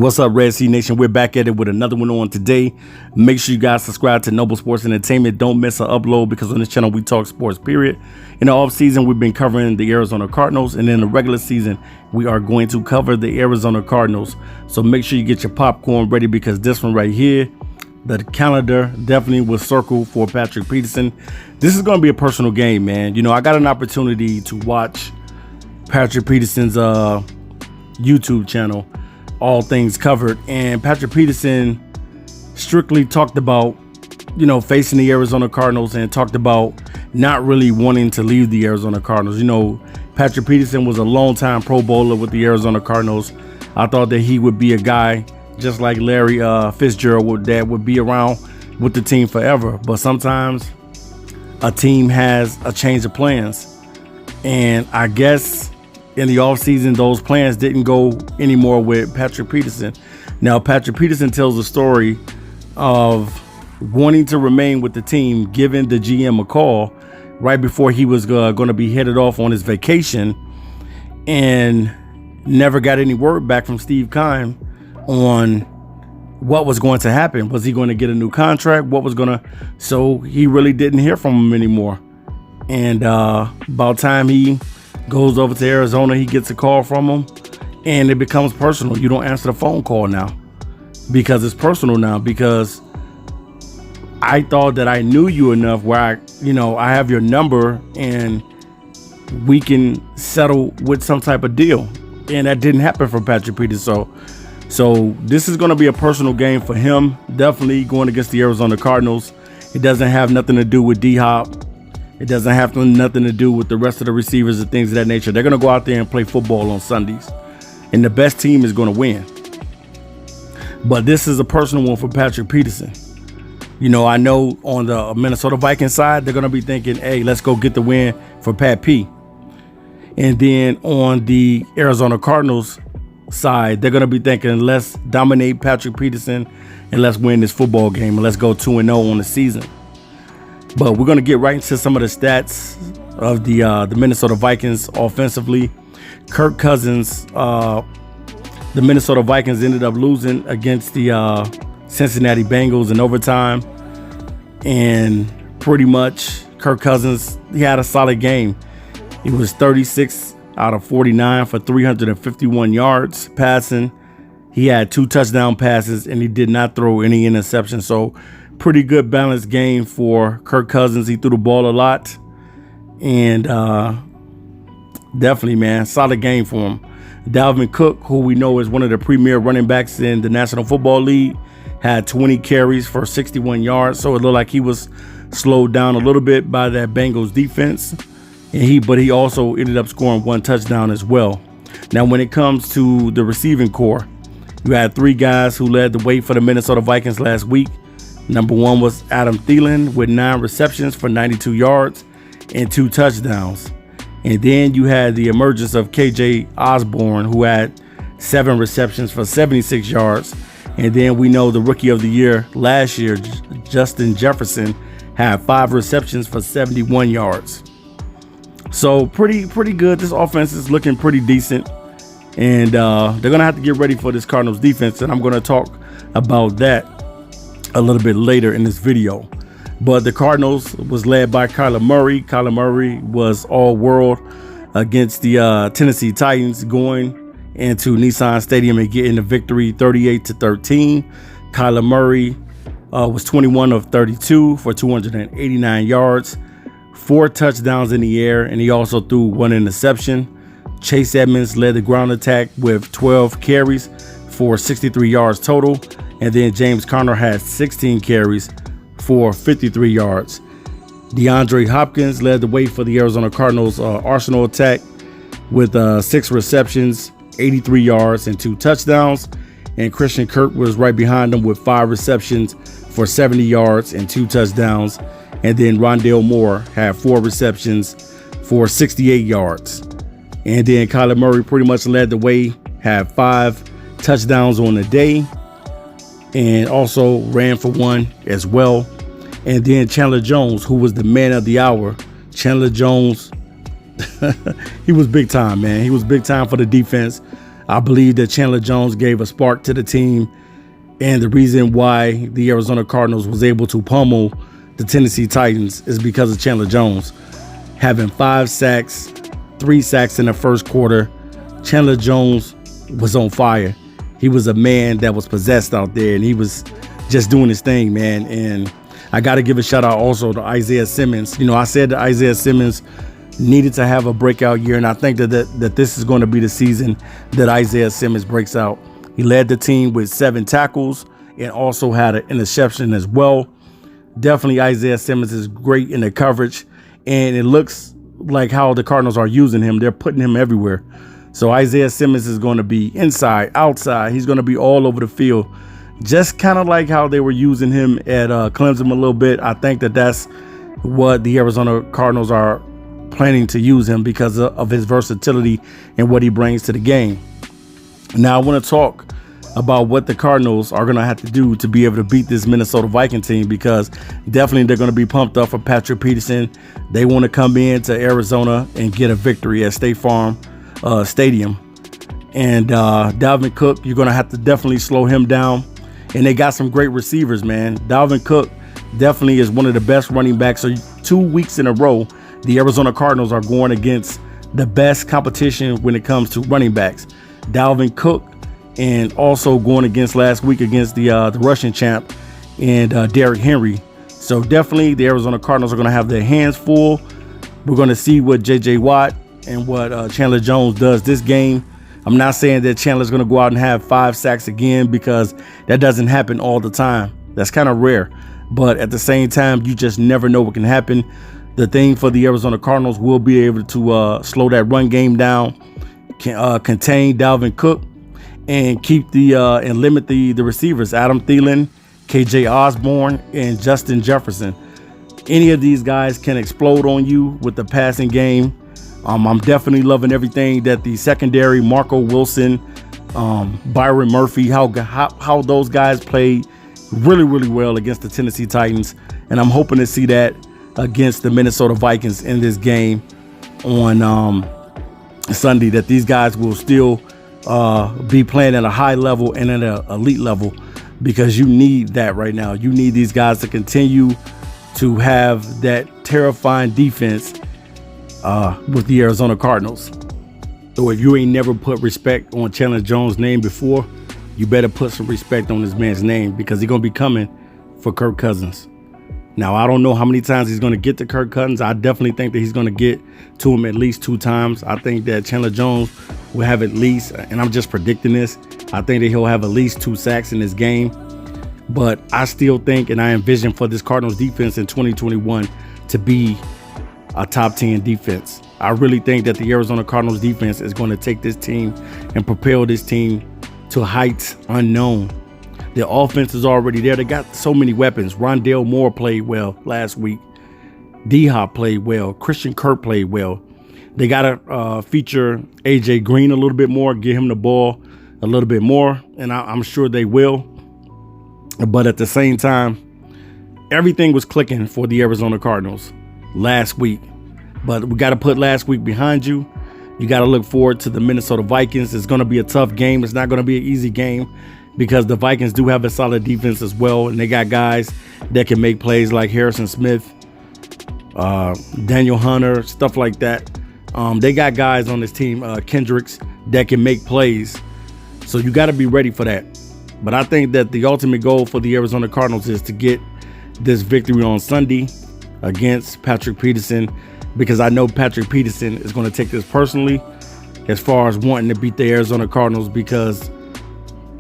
What's up, Red Sea Nation? We're back at it with another one on today. Make sure you guys subscribe to Noble Sports Entertainment. Don't miss an upload because on this channel we talk sports, period. In the off season, we've been covering the Arizona Cardinals, and in the regular season, we are going to cover the Arizona Cardinals. So make sure you get your popcorn ready because this one right here, the calendar definitely was circled for Patrick Peterson. This is going to be a personal game, man. You know, I got an opportunity to watch Patrick Peterson's YouTube channel, All Things Covered, and Patrick Peterson strictly talked about, you know, facing the Arizona Cardinals and talked about not really wanting to leave the Arizona Cardinals. You know, Patrick Peterson was a longtime Pro Bowler with the Arizona Cardinals. I thought that he would be a guy just like Larry Fitzgerald that would be around with the team forever. But sometimes a team has a change of plans, and I guess in the offseason, those plans didn't go anymore with Patrick Peterson. Now, Patrick Peterson tells a story of wanting to remain with the team, giving the GM a call right before he was going to be headed off on his vacation, and never got any word back from Steve Keim on what was going to happen. Was he going to get a new contract? What was going to... So he really didn't hear from him anymore. And about time he goes over to Arizona, he gets a call from him, and it becomes personal. You don't answer the phone call now because it's personal now, because I thought that I knew you enough where I have your number and we can settle with some type of deal. And that didn't happen for Patrick Peterson. So this is going to be a personal game for him. Definitely going against the Arizona Cardinals. It doesn't have nothing to do with D-Hop. It doesn't have nothing to do with the rest of the receivers and things of that nature. They're going to go out there and play football on Sundays, and the best team is going to win. But this is a personal one for Patrick Peterson. You know, I know on the Minnesota Vikings side, they're going to be thinking, hey, let's go get the win for Pat P. And then on the Arizona Cardinals side, they're going to be thinking, let's dominate Patrick Peterson and let's win this football game and let's go 2-0 on the season. But we're going to get right into some of the stats of the Minnesota Vikings offensively. Kirk Cousins, the Minnesota Vikings ended up losing against the Cincinnati Bengals in overtime. And pretty much Kirk Cousins, he had a solid game. He was 36 out of 49 for 351 yards passing. He had 2 touchdown passes, and he did not throw any interceptions. So pretty good balanced game for Kirk Cousins. He threw the ball a lot, and definitely, man, solid game for him. Dalvin Cook, who we know is one of the premier running backs in the National Football League, had 20 carries for 61 yards. So it looked like he was slowed down a little bit by that Bengals defense, and but he also ended up scoring 1 touchdown as well. Now, when it comes to the receiving core, you had 3 guys who led the way for the Minnesota Vikings last week. Number 1 was Adam Thielen with 9 receptions for 92 yards and 2 touchdowns. And then you had the emergence of KJ Osborne, who had 7 receptions for 76 yards. And then we know the rookie of the year last year, Justin Jefferson, had 5 receptions for 71 yards. So pretty good. This offense is looking pretty decent. And they're going to have to get ready for this Cardinals defense. And I'm going to talk about that a little bit later in this video. But the Cardinals was led by Kyler Murray. Kyler Murray was all world against the Tennessee Titans, going into Nissan Stadium and getting the victory 38-13. Kyler Murray was 21 of 32 for 289 yards, 4 touchdowns in the air, and he also threw 1 interception. Chase Edmonds led the ground attack with 12 carries for 63 yards total. And then James Conner had 16 carries for 53 yards. DeAndre Hopkins led the way for the Arizona Cardinals Arsenal attack with 6 receptions, 83 yards, and 2 touchdowns. And Christian Kirk was right behind him with 5 receptions for 70 yards and 2 touchdowns. And then Rondale Moore had 4 receptions for 68 yards. And then Kyler Murray pretty much led the way, had 5 touchdowns on the day, and also ran for 1 as well. And then Chandler Jones, who was the man of the hour. Chandler Jones, he was big time, man. He was big time for the defense. I believe that Chandler Jones gave a spark to the team, and the reason why the Arizona Cardinals was able to pummel the Tennessee Titans is because of Chandler Jones having 5 sacks, 3 sacks in the first quarter. Chandler Jones was on fire. He was a man that was possessed out there, and he was just doing his thing, man. And I got to give a shout out also to Isaiah Simmons. You know, I said that Isaiah Simmons needed to have a breakout year, and I think that this is going to be the season that Isaiah Simmons breaks out. He led the team with 7 tackles and also had an interception as well. Definitely Isaiah Simmons is great in the coverage, and it looks like how the Cardinals are using him. They're putting him everywhere. So Isaiah Simmons is going to be inside, outside. He's going to be all over the field, just kind of like how they were using him at Clemson a little bit. I think that that's what the Arizona Cardinals are planning to use him because of his versatility and what he brings to the game. Now, I want to talk about what the Cardinals are going to have to do to be able to beat this Minnesota Viking team, because definitely they're going to be pumped up for Patrick Peterson. They want to come into Arizona and get a victory at State Farm Stadium. And Dalvin Cook, you're going to have to definitely slow him down. And they got some great receivers, man. Dalvin Cook definitely is one of the best running backs. So 2 weeks in a row, the Arizona Cardinals are going against the best competition when it comes to running backs. Dalvin Cook, and also going against last week against the Russian champ and Derrick Henry. So definitely the Arizona Cardinals are going to have their hands full. We're going to see what J.J. Watt and what Chandler Jones does this game. I'm not saying that Chandler's going to go out and have 5 sacks again, because that doesn't happen all the time. That's kind of rare. But at the same time, you just never know what can happen. The thing for the Arizona Cardinals will be able to slow that run game down, contain Dalvin Cook, and keep and limit the receivers, Adam Thielen, KJ Osborne, and Justin Jefferson. Any of these guys can explode on you with the passing game. I'm definitely loving everything that the secondary, Marco Wilson, Byron Murphy, how those guys played really, really well against the Tennessee Titans. And I'm hoping to see that against the Minnesota Vikings in this game on Sunday, that these guys will still be playing at a high level and at an elite level, because you need that right now. You need these guys to continue to have that terrifying defense with the Arizona Cardinals. So if you ain't never put respect on Chandler Jones' name before, you better put some respect on this man's name, because he's going to be coming for Kirk Cousins. Now, I don't know how many times he's going to get to Kirk Cousins. I definitely think that he's going to get to him at least 2 times. I think that Chandler Jones will have at least, and I'm just predicting this, I think that he'll have at least 2 sacks in this game. But I still think, and I envision for this Cardinals defense in 2021 to be a top 10 defense. I really think that the Arizona Cardinals defense is going to take this team and propel this team to heights unknown. The offense is already there. They got so many weapons. Rondale Moore played well last week. D-Hop played well. Christian Kirk played well. They got to feature A.J. Green a little bit more, give him the ball a little bit more, and I'm sure they will. But at the same time, everything was clicking for the Arizona Cardinals last week. But we got to put last week behind you. You got to look forward to the Minnesota Vikings. It's going to be a tough game. It's not going to be an easy game, because the Vikings do have a solid defense as well, and they got guys that can make plays like Harrison Smith, Daniel Hunter, stuff like that. They got guys on this team, Kendricks, that can make plays. So you got to be ready for that. But I think that the ultimate goal for the Arizona Cardinals is to get this victory on Sunday against Patrick Peterson, because I know Patrick Peterson is going to take this personally as far as wanting to beat the Arizona Cardinals, because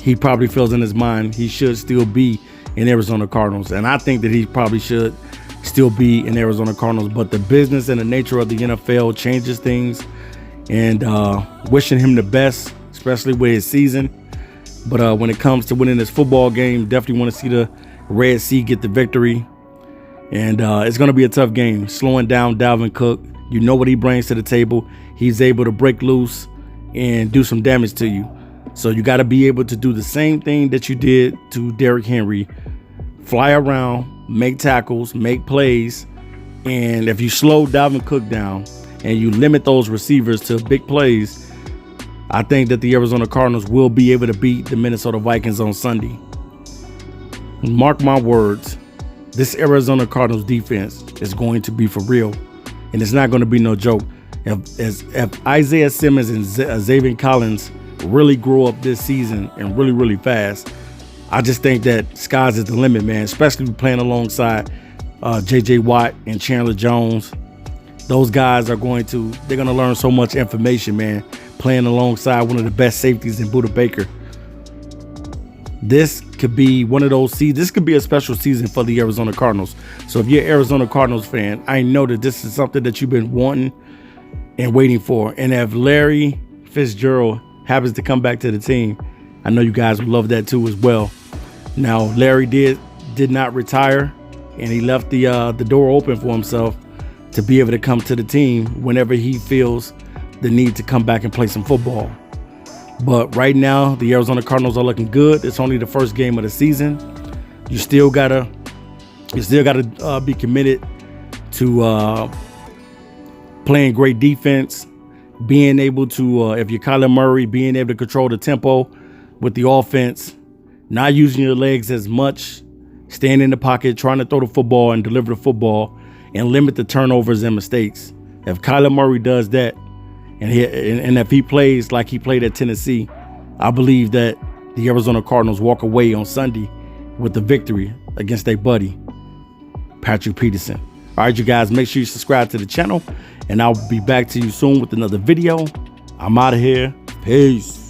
he probably feels in his mind he should still be in Arizona Cardinals. And I think that he probably should still be in Arizona Cardinals. But the business and the nature of the NFL changes things, and wishing him the best, especially with his season. But when it comes to winning this football game, definitely want to see the Red Sea get the victory. And it's going to be a tough game. Slowing down Dalvin Cook. You know what he brings to the table. He's able to break loose and do some damage to you. So you got to be able to do the same thing that you did to Derrick Henry. Fly around, make tackles, make plays. And if you slow Dalvin Cook down and you limit those receivers to big plays, I think that the Arizona Cardinals will be able to beat the Minnesota Vikings on Sunday. Mark my words, this Arizona Cardinals defense is going to be for real, and it's not going to be no joke. If Isaiah Simmons and Xavier Collins really grow up this season and really fast, I just think that sky's is the limit, man, especially playing alongside J.J. Watt and Chandler Jones. Those guys they're going to learn so much information, man, playing alongside one of the best safeties in Budda Baker. This could be one of those seasons. This could be a special season for the Arizona Cardinals. So if you're an Arizona Cardinals fan, I know that this is something that you've been wanting and waiting for. And if Larry Fitzgerald happens to come back to the team, I know you guys would love that too as well. Now, Larry did not retire, and he left the door open for himself to be able to come to the team whenever he feels the need to come back and play some football. But right now, the Arizona Cardinals are looking good. It's only the first game of the season. You still gotta be committed to playing great defense, being able to, if you're Kyler Murray, being able to control the tempo with the offense, not using your legs as much, staying in the pocket, trying to throw the football and deliver the football, and limit the turnovers and mistakes. If Kyler Murray does that, and if he plays like he played at Tennessee, I believe that the Arizona Cardinals walk away on Sunday with the victory against their buddy, Patrick Peterson. All right, you guys, make sure you subscribe to the channel, and I'll be back to you soon with another video. I'm out of here. Peace.